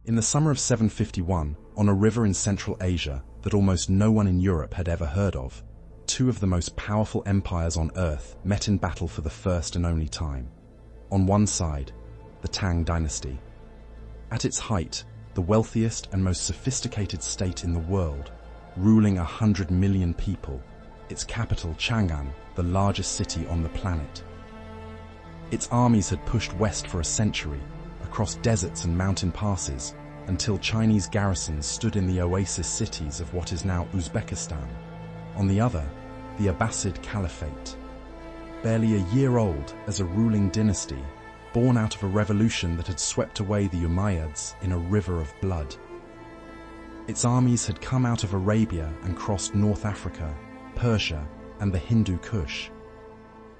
In the summer of 751, on a river in Central Asia that almost no one in Europe had ever heard of, two of the most powerful empires on Earth met in battle for the first and only time. On one side, the Tang Dynasty. At its height, the wealthiest and most sophisticated state in the world, ruling 100 million people, its capital Chang'an, the largest city on the planet. Its armies had pushed west for a century, across deserts and mountain passes, until Chinese garrisons stood in the oasis cities of what is now Uzbekistan. On the other, the Abbasid Caliphate. Barely a year old as a ruling dynasty, born out of a revolution that had swept away the Umayyads in a river of blood. Its armies had come out of Arabia and crossed North Africa, Persia, and the Hindu Kush.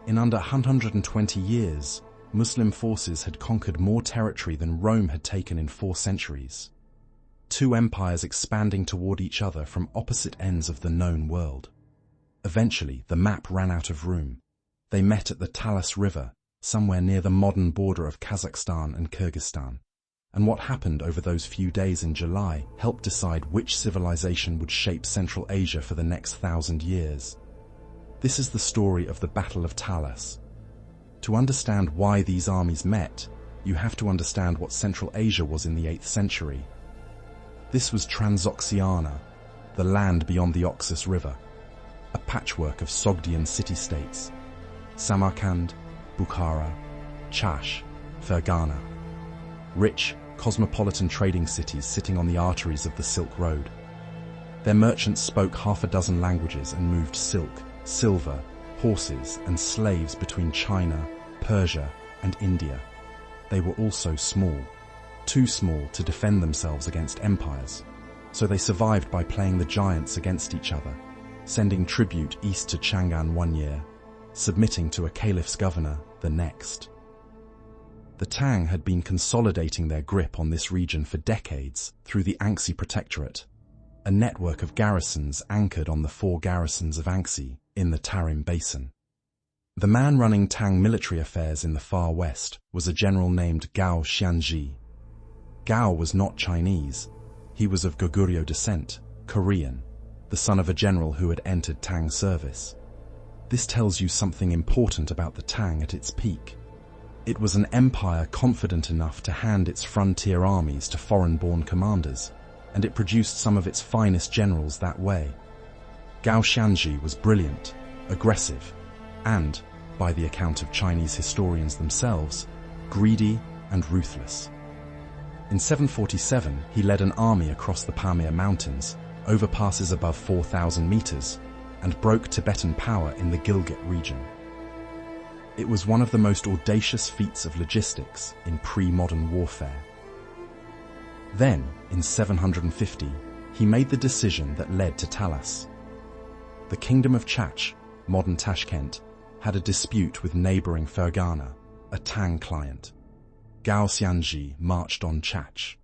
In under 120 years, Muslim forces had conquered more territory than Rome had taken in 4 centuries. Two empires expanding toward each other from opposite ends of the known world. Eventually, the map ran out of room. They met at the Talas River, somewhere near the modern border of Kazakhstan and Kyrgyzstan. And what happened over those few days in July helped decide which civilization would shape Central Asia for the next 1,000 years. This is the story of the Battle of Talas. To understand why these armies met, you have to understand what Central Asia was in the 8th century. This was Transoxiana, the land beyond the Oxus River, a patchwork of Sogdian city-states: Samarkand, Bukhara, Chach, Fergana. Rich, cosmopolitan trading cities sitting on the arteries of the Silk Road. Their merchants spoke half a dozen languages and moved silk, silver, horses, and slaves between China, Persia, and India. They were also small, too small to defend themselves against empires, so they survived by playing the giants against each other, sending tribute east to Chang'an one year, submitting to a caliph's governor the next. The Tang had been consolidating their grip on this region for decades through the Anxi Protectorate, a network of garrisons anchored on the 4 garrisons of Anxi in the Tarim Basin. The man running Tang military affairs in the far west was a general named Gao Xianzhi. Gao was not Chinese. He was of Goguryeo descent, Korean, the son of a general who had entered Tang service. This tells you something important about the Tang at its peak. It was an empire confident enough to hand its frontier armies to foreign-born commanders, and it produced some of its finest generals that way. Gao Xianzhi was brilliant, aggressive, and, by the account of Chinese historians themselves, greedy and ruthless. In 747, he led an army across the Pamir Mountains, over passes above 4,000 meters, and broke Tibetan power in the Gilgit region. It was one of the most audacious feats of logistics in pre-modern warfare. Then, in 750, he made the decision that led to Talas. The kingdom of Chach, modern Tashkent, had a dispute with neighboring Fergana, a Tang client. Gao Xianzhi marched on Chach.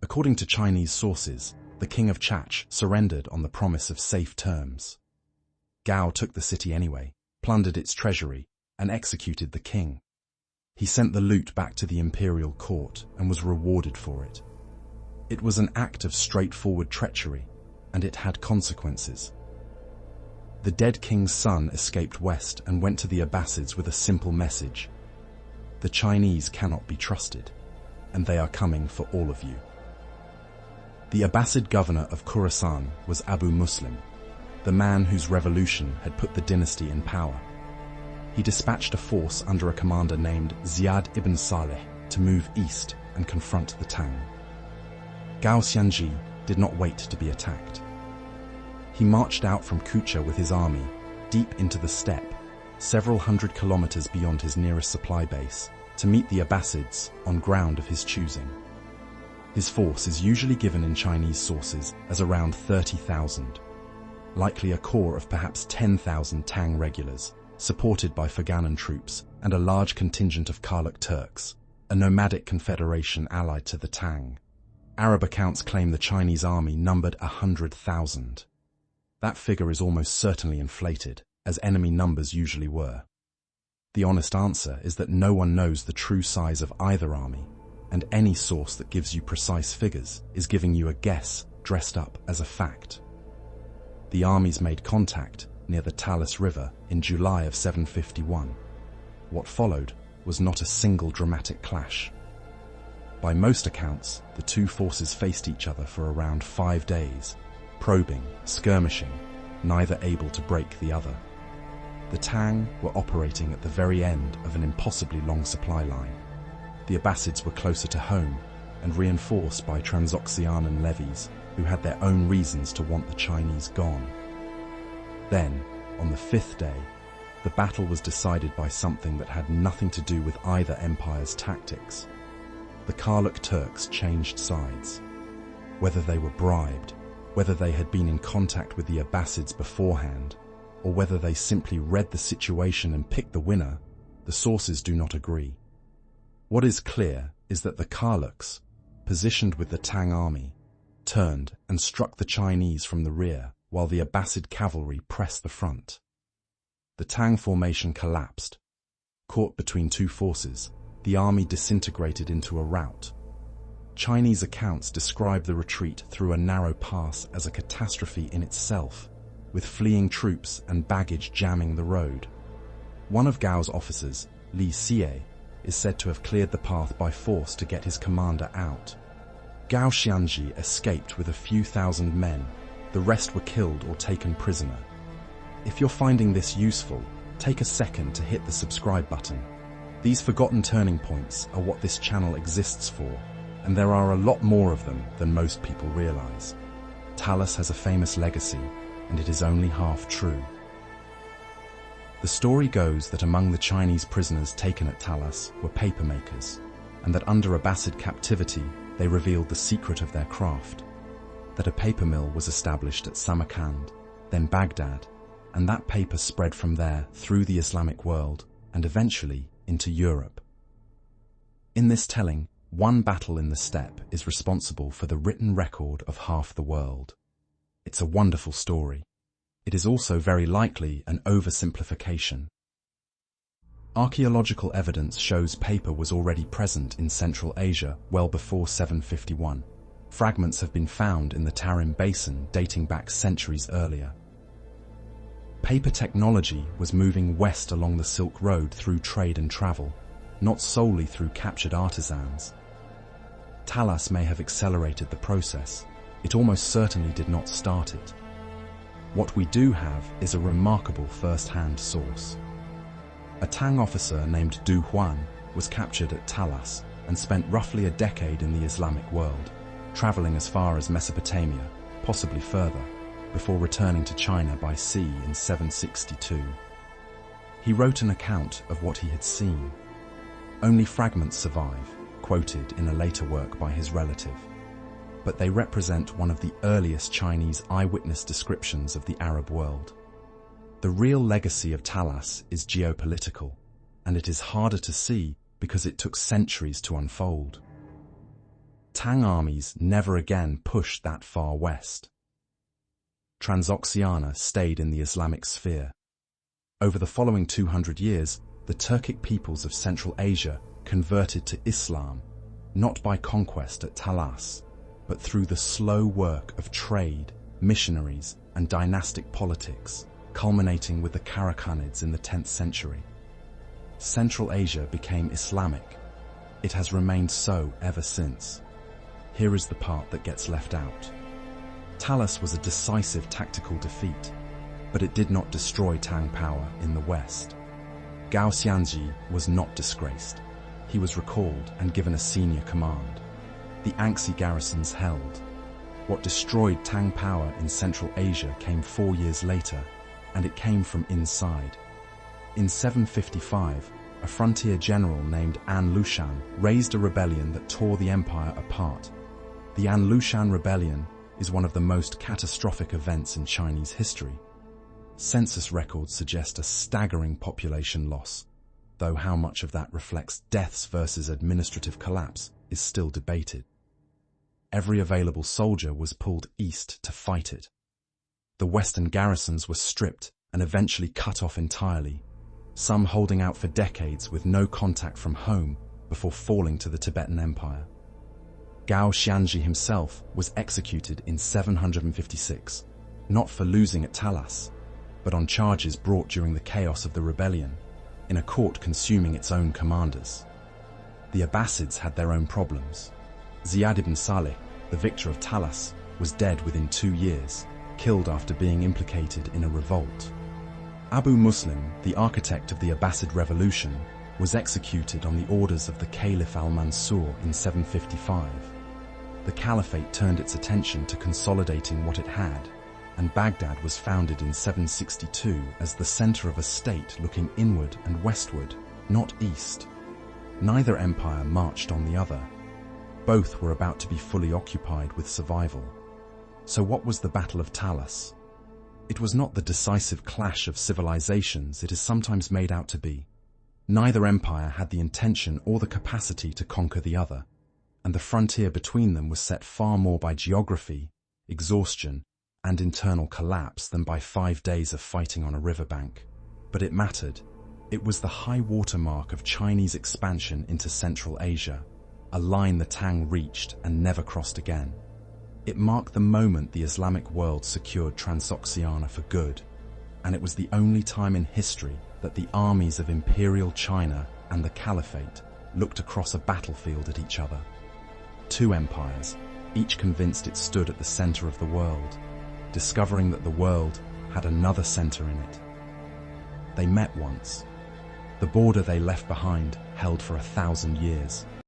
According to Chinese sources, the king of Chach surrendered on the promise of safe terms. Gao took the city anyway, plundered its treasury, and executed the king. He sent the loot back to the imperial court and was rewarded for it. It was an act of straightforward treachery, and it had consequences. The dead king's son escaped west and went to the Abbasids with a simple message: the Chinese cannot be trusted, and they are coming for all of you. The Abbasid governor of Khorasan was Abu Muslim, the man whose revolution had put the dynasty in power. He dispatched a force under a commander named Ziyad ibn Saleh to move east and confront the Tang. Gao Xianzhi did not wait to be attacked. He marched out from Kucha with his army, deep into the steppe, several hundred kilometers beyond his nearest supply base, to meet the Abbasids on ground of his choosing. His force is usually given in Chinese sources as around 30,000, likely a corps of perhaps 10,000 Tang regulars, supported by Ferganan troops and a large contingent of Karluk Turks, a nomadic confederation allied to the Tang. Arab accounts claim the Chinese army numbered 100,000. That figure is almost certainly inflated, as enemy numbers usually were. The honest answer is that no one knows the true size of either army. and any source that gives you precise figures is giving you a guess dressed up as a fact. The armies made contact near the Talas River in July of 751. What followed was not a single dramatic clash. By most accounts, the two forces faced each other for around 5 days, probing, skirmishing, neither able to break the other. The Tang were operating at the very end of an impossibly long supply line. The Abbasids were closer to home and reinforced by Transoxianan levies who had their own reasons to want the Chinese gone. Then, on the 5th day, the battle was decided by something that had nothing to do with either empire's tactics. The Karluk Turks changed sides. Whether they were bribed, whether they had been in contact with the Abbasids beforehand, or whether they simply read the situation and picked the winner, the sources do not agree. What is clear is that the Karluks, positioned with the Tang army, turned and struck the Chinese from the rear while the Abbasid cavalry pressed the front. The Tang formation collapsed. Caught between two forces, the army disintegrated into a rout. Chinese accounts describe the retreat through a narrow pass as a catastrophe in itself, with fleeing troops and baggage jamming the road. One of Gao's officers, Li Xie, is said to have cleared the path by force to get his commander out. Gao Xianzhi escaped with a few thousand men. The rest were killed or taken prisoner. If you're finding this useful, take a second to hit the subscribe button. These forgotten turning points are what this channel exists for, and there are a lot more of them than most people realize. Talas has a famous legacy, and it is only half true. The story goes that among the Chinese prisoners taken at Talas were papermakers, and that under Abbasid captivity they revealed the secret of their craft. That a paper mill was established at Samarkand, then Baghdad, and that paper spread from there through the Islamic world and eventually into Europe. In this telling, one battle in the steppe is responsible for the written record of half the world. It's a wonderful story. It is also very likely an oversimplification. Archaeological evidence shows paper was already present in Central Asia well before 751. Fragments have been found in the Tarim Basin dating back centuries earlier. Paper technology was moving west along the Silk Road through trade and travel, not solely through captured artisans. Talas may have accelerated the process. It almost certainly did not start it. What we do have is a remarkable first-hand source. A Tang officer named Du Huan was captured at Talas and spent roughly a decade in the Islamic world, traveling as far as Mesopotamia, possibly further, before returning to China by sea in 762. He wrote an account of what he had seen. Only fragments survive, quoted in a later work by his relative, but they represent one of the earliest Chinese eyewitness descriptions of the Arab world. The real legacy of Talas is geopolitical, and it is harder to see because it took centuries to unfold. Tang armies never again pushed that far west. Transoxiana stayed in the Islamic sphere. Over the following 200 years, the Turkic peoples of Central Asia converted to Islam, not by conquest at Talas, but through the slow work of trade, missionaries, and dynastic politics, culminating with the Karakhanids in the 10th century. Central Asia became Islamic. It has remained so ever since. Here is the part that gets left out. Talas was a decisive tactical defeat, but it did not destroy Tang power in the west. Gao Xianzhi was not disgraced. He was recalled and given a senior command. The Anxi garrisons held. What destroyed Tang power in Central Asia came 4 years later, and it came from inside. In 755, a frontier general named An Lushan raised a rebellion that tore the empire apart. The An Lushan rebellion is one of the most catastrophic events in Chinese history. Census records suggest a staggering population loss, though how much of that reflects deaths versus administrative collapse is still debated. Every available soldier was pulled east to fight it. The western garrisons were stripped and eventually cut off entirely, some holding out for decades with no contact from home, before falling to the Tibetan Empire. Gao Xianzhi himself was executed in 756, not for losing at Talas, but on charges brought during the chaos of the rebellion, in a court consuming its own commanders. The Abbasids had their own problems. Ziyad ibn Salih, the victor of Talas, was dead within 2 years, killed after being implicated in a revolt. Abu Muslim, the architect of the Abbasid revolution, was executed on the orders of the Caliph al-Mansur in 755. The Caliphate turned its attention to consolidating what it had, and Baghdad was founded in 762 as the center of a state looking inward and westward, not east. Neither empire marched on the other. Both were about to be fully occupied with survival. So what was the Battle of Talas? It was not the decisive clash of civilizations it is sometimes made out to be. Neither empire had the intention or the capacity to conquer the other, and the frontier between them was set far more by geography, exhaustion, and internal collapse than by 5 days of fighting on a riverbank. But it mattered. It was the high water mark of Chinese expansion into Central Asia, a line the Tang reached and never crossed again. It marked the moment the Islamic world secured Transoxiana for good, and it was the only time in history that the armies of Imperial China and the Caliphate looked across a battlefield at each other. Two empires, each convinced it stood at the center of the world, discovering that the world had another center in it. They met once. The border they left behind held for 1,000 years.